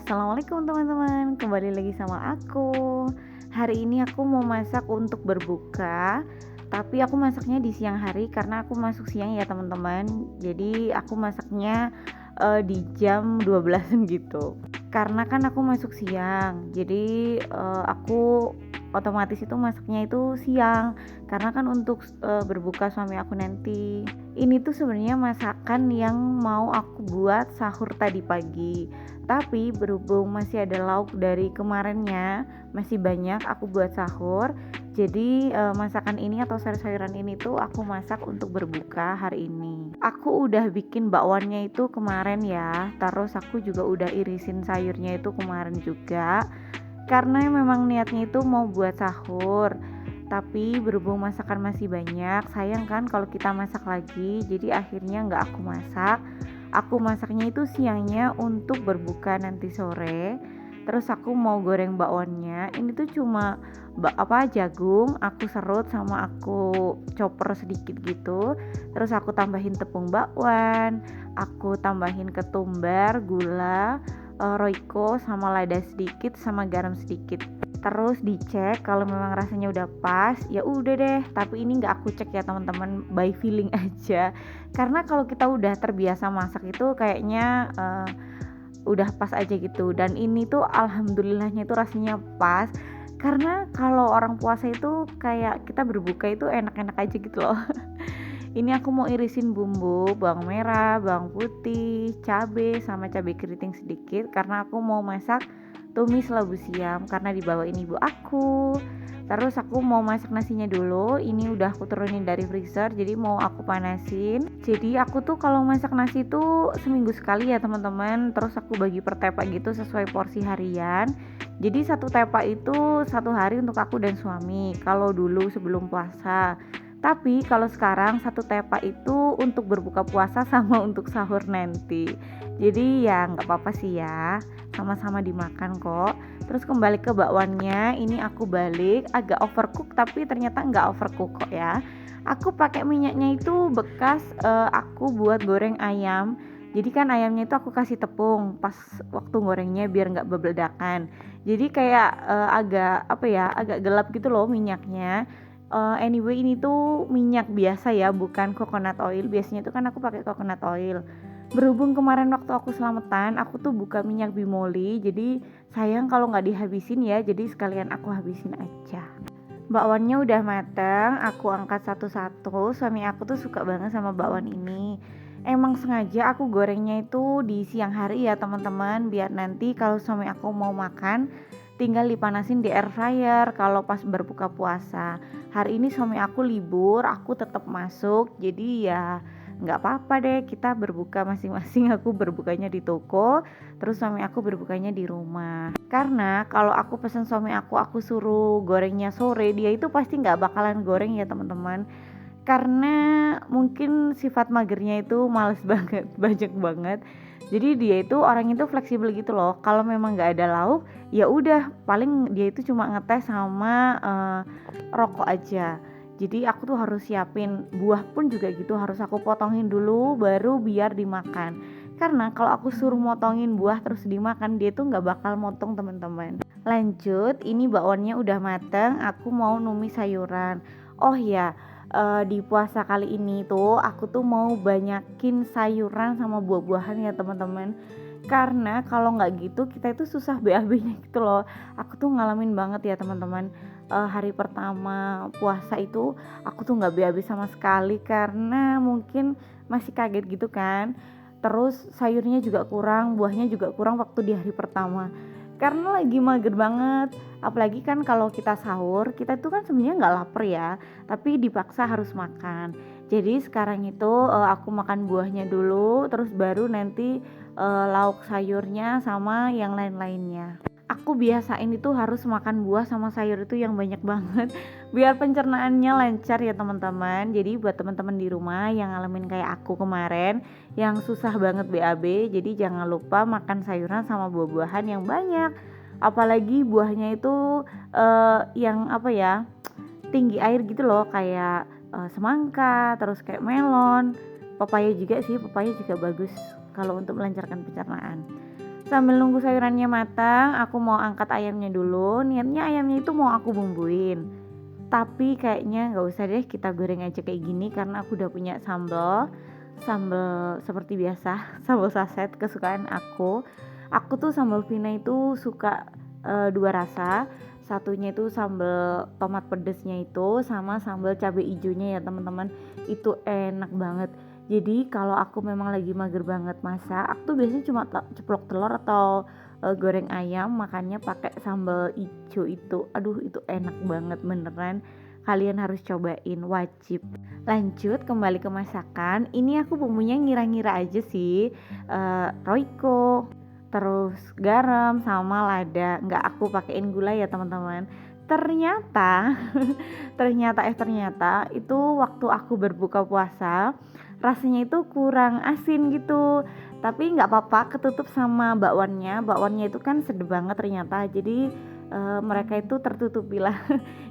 Assalamualaikum teman-teman, kembali lagi sama aku. Hari ini aku mau masak untuk berbuka, tapi aku masaknya di siang hari karena aku masuk siang ya teman-teman. Jadi aku masaknya di jam 12 gitu. Karena kan aku masuk siang, jadi aku otomatis itu masaknya itu siang. Karena kan untuk berbuka suami aku nanti. Ini tuh sebenarnya masakan yang mau aku buat sahur tadi pagi. Tapi berhubung masih ada lauk dari kemarinnya, masih banyak aku buat sahur. Jadi masakan ini atau sayur-sayuran ini tuh aku masak untuk berbuka hari ini. Aku udah bikin bakwannya itu kemarin ya. Terus aku juga udah irisin sayurnya itu kemarin juga. Karena memang niatnya itu mau buat sahur. Tapi berhubung masakan masih banyak, sayang kan kalau kita masak lagi. Jadi akhirnya nggak aku masak. Aku masaknya itu siangnya untuk berbuka nanti sore. Terus aku mau goreng bakwannya. Ini tuh cuma jagung, aku serut sama aku chopper sedikit gitu. Terus aku tambahin tepung bakwan, aku tambahin ketumbar, gula, roiko sama lada sedikit sama garam sedikit. Terus dicek kalau memang rasanya udah pas, ya udah deh. Tapi ini nggak aku cek ya teman-teman, by feeling aja. Karena kalau kita udah terbiasa masak itu kayaknya udah pas aja gitu. Dan ini tuh alhamdulillahnya itu rasanya pas. Karena kalau orang puasa itu kayak kita berbuka itu enak-enak aja gitu loh. Ini aku mau irisin bumbu bawang merah, bawang putih, cabai sama cabai keriting sedikit karena aku mau masak tumis labu siam karena dibawain ibu aku. Terus aku mau masak nasinya dulu. Ini udah aku turunin dari freezer, jadi mau aku panasin. Jadi aku tuh kalau masak nasi tuh seminggu sekali ya teman-teman. Terus aku bagi per tepa gitu sesuai porsi harian. Jadi satu tepa itu satu hari untuk aku dan suami. Kalau dulu sebelum puasa. Tapi kalau sekarang satu tepa itu untuk berbuka puasa sama untuk sahur nanti. Jadi ya nggak apa-apa sih ya, sama-sama dimakan kok. Terus kembali ke bakwannya, ini aku balik agak overcook tapi ternyata nggak overcook kok ya. Aku pakai minyaknya itu bekas aku buat goreng ayam. Jadi kan ayamnya itu aku kasih tepung pas waktu gorengnya biar nggak bebeledakan. Jadi kayak agak gelap gitu loh minyaknya. Anyway ini tuh minyak biasa ya, bukan coconut oil. Biasanya tuh kan aku pakai coconut oil. Berhubung kemarin waktu aku selamatan, aku tuh buka minyak bimoli. Jadi sayang kalau nggak dihabisin ya. Jadi sekalian aku habisin aja. Bakwannya udah mateng, aku angkat satu-satu. Suami aku tuh suka banget sama bakwan ini. Emang sengaja aku gorengnya itu di siang hari ya teman-teman, biar nanti kalau suami aku mau makan tinggal dipanasin di air fryer kalau pas berbuka puasa. Hari ini suami aku libur, aku tetap masuk. Jadi ya nggak apa-apa deh, kita berbuka masing-masing. Aku berbukanya di toko, terus suami aku berbukanya di rumah. Karena kalau aku pesen suami aku suruh gorengnya sore, dia itu pasti nggak bakalan goreng ya teman-teman. Karena mungkin sifat magernya itu males banget, banyak banget. Jadi dia itu orang itu fleksibel gitu loh. Kalau memang nggak ada lauk, ya udah paling dia itu cuma ngetes sama rokok aja. Jadi aku tuh harus siapin buah pun juga gitu, harus aku potongin dulu baru biar dimakan. Karena kalau aku suruh motongin buah terus dimakan, dia tuh nggak bakal motong teman-teman. Lanjut, ini bakwannya udah mateng, aku mau numis sayuran. Oh ya, di puasa kali ini tuh aku tuh mau banyakin sayuran sama buah-buahan ya teman-teman. Karena kalau nggak gitu kita itu susah BAB-nya gitu loh. Aku tuh ngalamin banget ya teman-teman. Hari pertama puasa itu aku tuh nggak BAB sama sekali karena mungkin masih kaget gitu kan. Terus sayurnya juga kurang, buahnya juga kurang waktu di hari pertama. Karena lagi mager banget. Apalagi kan kalau kita sahur, kita tuh kan sebenarnya nggak lapar ya, tapi dipaksa harus makan. Jadi sekarang itu aku makan buahnya dulu, terus baru nanti lauk sayurnya sama yang lain-lainnya. Aku biasain itu harus makan buah sama sayur itu yang banyak banget biar pencernaannya lancar ya teman-teman. Jadi buat teman-teman di rumah yang ngalamin kayak aku kemarin yang susah banget BAB, jadi jangan lupa makan sayuran sama buah-buahan yang banyak. Apalagi buahnya itu yang tinggi air gitu loh, kayak semangka, terus kayak melon, pepaya juga sih, pepaya juga bagus kalau untuk melancarkan pencernaan. Sambil nunggu sayurannya matang, aku mau angkat ayamnya dulu. Niatnya ayamnya itu mau aku bumbuin. Tapi kayaknya nggak usah deh, kita goreng aja kayak gini karena aku udah punya sambal. Sambal seperti biasa, sambal saset kesukaan aku. Aku tuh sambal Vina itu suka dua rasa. Satunya itu sambal tomat pedesnya itu sama sambal cabai hijaunya ya teman-teman. Itu enak banget. Jadi kalau aku memang lagi mager banget masak, aku tuh biasanya cuma ceplok telur atau goreng ayam, makannya pakai sambal ijo itu. Aduh, itu enak banget beneran. Kalian harus cobain, wajib. Lanjut kembali ke masakan. Ini aku bumbunya ngira-ngira aja sih. Royco, terus garam sama lada. Nggak aku pakein gula ya teman-teman. Ternyata ternyata itu waktu aku berbuka puasa rasanya itu kurang asin gitu, tapi nggak apa-apa, ketutup sama bakwannya itu kan sedep banget ternyata. Jadi mereka itu tertutupi lah.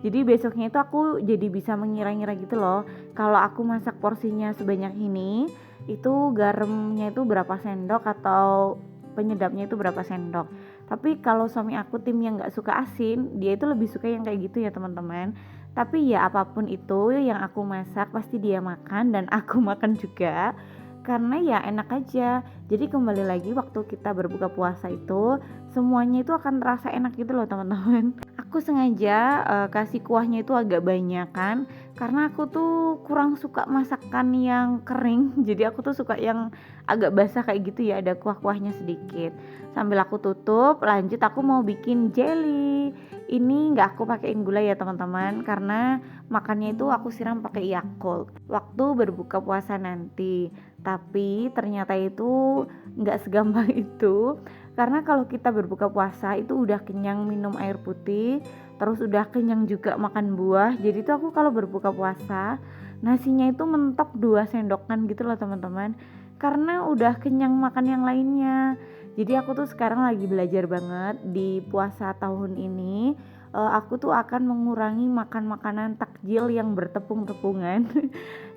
Jadi besoknya itu aku jadi bisa mengira-ngira gitu loh, kalau aku masak porsinya sebanyak ini itu garamnya itu berapa sendok atau penyedapnya itu berapa sendok. Tapi kalau suami aku tim yang nggak suka asin, dia itu lebih suka yang kayak gitu ya teman-teman. Tapi ya apapun itu yang aku masak pasti dia makan dan aku makan juga, karena ya enak aja. Jadi kembali lagi waktu kita berbuka puasa itu semuanya itu akan terasa enak gitu loh teman-teman. Aku sengaja kasih kuahnya itu agak banyak kan, karena aku tuh kurang suka masakan yang kering. Jadi aku tuh suka yang agak basah kayak gitu ya, ada kuah-kuahnya sedikit. Sambil aku tutup, lanjut aku mau bikin jelly. Ini nggak aku pakein gula ya teman-teman, karena makannya itu aku siram pakai Yakult waktu berbuka puasa nanti. Tapi ternyata itu nggak segampang itu, karena kalau kita berbuka puasa itu udah kenyang minum air putih, terus udah kenyang juga makan buah. Jadi tuh aku kalau berbuka puasa nasinya itu mentok 2 sendokan gitu loh teman-teman, karena udah kenyang makan yang lainnya. Jadi aku tuh sekarang lagi belajar banget di puasa tahun ini. Aku tuh akan mengurangi makan makanan takjil yang bertepung-tepungan.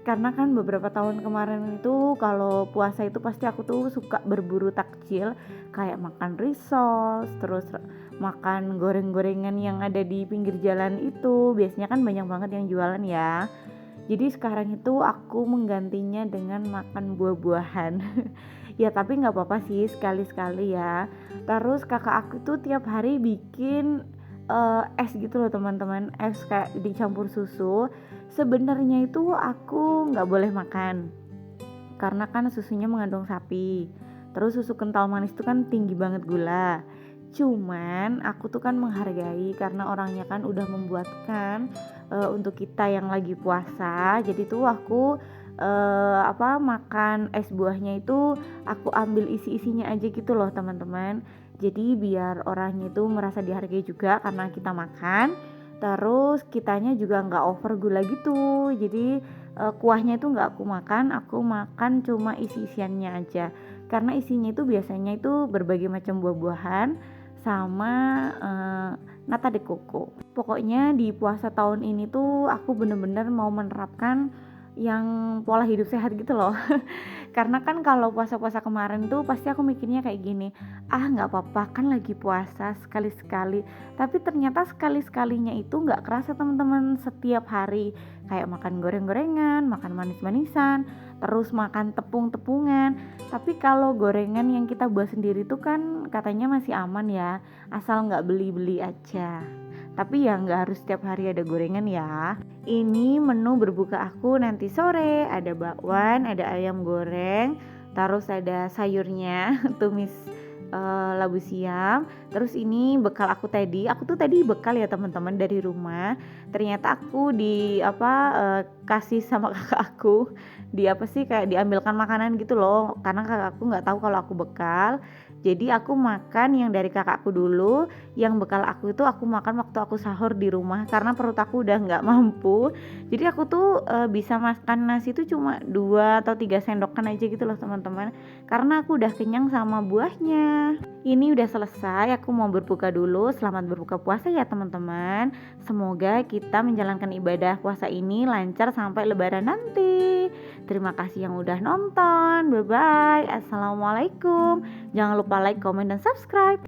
Karena kan beberapa tahun kemarin itu kalau puasa itu pasti aku tuh suka berburu takjil, kayak makan risol, terus makan goreng-gorengan yang ada di pinggir jalan itu. Biasanya kan banyak banget yang jualan ya. Jadi sekarang itu aku menggantinya dengan makan buah-buahan. Ya tapi nggak apa-apa sih, sekali-sekali ya. Terus kakak aku tuh tiap hari bikin es gitu loh teman-teman, es kayak dicampur susu. Sebenarnya itu aku nggak boleh makan karena kan susunya mengandung sapi. Terus susu kental manis itu kan tinggi banget gula. Cuman aku tuh kan menghargai karena orangnya kan udah membuatkan untuk kita yang lagi puasa. Jadi tuh aku makan es buahnya itu aku ambil isi-isinya aja gitu loh teman-teman. Jadi biar orangnya itu merasa dihargai juga karena kita makan. Terus kitanya juga nggak over gula gitu. Jadi kuahnya itu nggak aku makan cuma isi-isiannya aja. Karena isinya itu biasanya itu berbagai macam buah-buahan sama nata de coco. Pokoknya di puasa tahun ini tuh aku bener-bener mau menerapkan yang pola hidup sehat gitu loh. Karena kan kalau puasa-puasa kemarin tuh pasti aku mikirnya kayak gini, nggak apa-apa kan lagi puasa sekali-sekali. Tapi ternyata sekali-sekalinya itu nggak kerasa teman-teman, setiap hari kayak makan goreng-gorengan, makan manis-manisan, terus makan tepung-tepungan. Tapi kalau gorengan yang kita buat sendiri tuh kan katanya masih aman ya, asal nggak beli-beli aja. Tapi ya nggak harus setiap hari ada gorengan ya. Ini menu berbuka aku nanti sore, ada bakwan, ada ayam goreng, terus ada sayurnya, tumis labu siam. Terus ini bekal aku tuh tadi bekal ya teman-teman dari rumah. Ternyata aku kasih sama kakak aku, kayak diambilkan makanan gitu loh, karena kakakku nggak tahu kalau aku bekal. Jadi aku makan yang dari kakakku dulu, yang bekal aku itu aku makan waktu aku sahur di rumah karena perut aku udah nggak mampu. Jadi aku tuh bisa makan nasi itu cuma 2 atau 3 sendokan aja gitu loh teman-teman, karena aku udah kenyang sama buahnya. Ini udah selesai, aku mau berbuka dulu. Selamat berbuka puasa ya teman-teman. Semoga kita menjalankan ibadah puasa ini lancar sampai lebaran nanti. Terima kasih yang udah nonton. Bye bye. Assalamualaikum. Jangan lupa like, comment, dan subscribe.